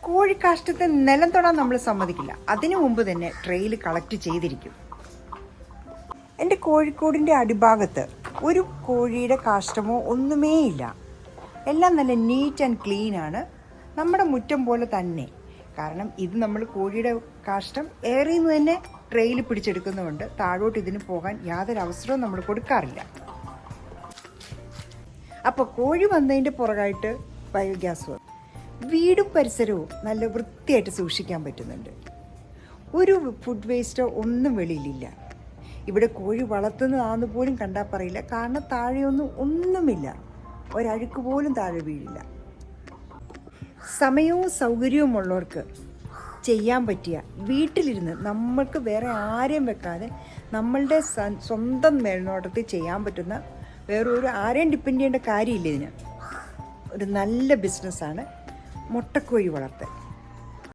കോഴിക്കാഷ്ടത്തെ നിലം തൊടാൻ നമ്മൾ സമ്മതിക്കില്ല. അതിനു മുമ്പ് തന്നെ ട്രെയിൽ കളക്ട് ചെയ്തിരിക്കും. എൻ്റെ കോഴിക്കോടിൻ്റെ അടിഭാഗത്ത് ഒരു കോഴിയുടെ കാഷ്ടമോ ഒന്നുമേ ഇല്ല. എല്ലാം നല്ല നീറ്റ് ആൻഡ് ക്ലീനാണ്, നമ്മുടെ മുറ്റം പോലെ തന്നെ. കാരണം ഇത് നമ്മൾ കോഴിയുടെ കാഷ്ടം ഏറിൽ നിന്ന് തന്നെ ട്രെയിൽ പിടിച്ചെടുക്കുന്നതുകൊണ്ട് താഴോട്ട് ഇതിന് പോകാൻ യാതൊരു അവസരവും നമ്മൾ കൊടുക്കാറില്ല. അപ്പോൾ കോഴി വന്നതിൻ്റെ പുറകായിട്ട് ബയോഗ്യാസ് വന്നു. വീടും പരിസരവും നല്ല വൃത്തിയായിട്ട് സൂക്ഷിക്കാൻ പറ്റുന്നുണ്ട്. ഒരു ഫുഡ് വേസ്റ്റോ ഒന്നും വെളിയിലില്ല. ഇവിടെ കോഴി വളർത്തുന്നതാണെന്ന് പോലും കണ്ടാൽ പറയില്ല. കാരണം താഴെയൊന്നും ഒന്നുമില്ല, ഒരഴുക്ക് പോലും താഴെ വീഴില്ല. സമയവും സൗകര്യവും ഉള്ളവർക്ക് ചെയ്യാൻ പറ്റിയ, വീട്ടിലിരുന്ന് നമ്മൾക്ക് വേറെ ആരെയും വെക്കാതെ നമ്മളുടെ സ്വന്തം മേൽനോട്ടത്തിൽ ചെയ്യാൻ പറ്റുന്ന, വേറൊരു ആരെയും ഡിപ്പെൻഡ് ചെയ്യേണ്ട കാര്യമില്ല. ഇതിന് ഒരു നല്ല ബിസിനസ്സാണ് മുട്ടക്കോഴി വളർത്തൽ.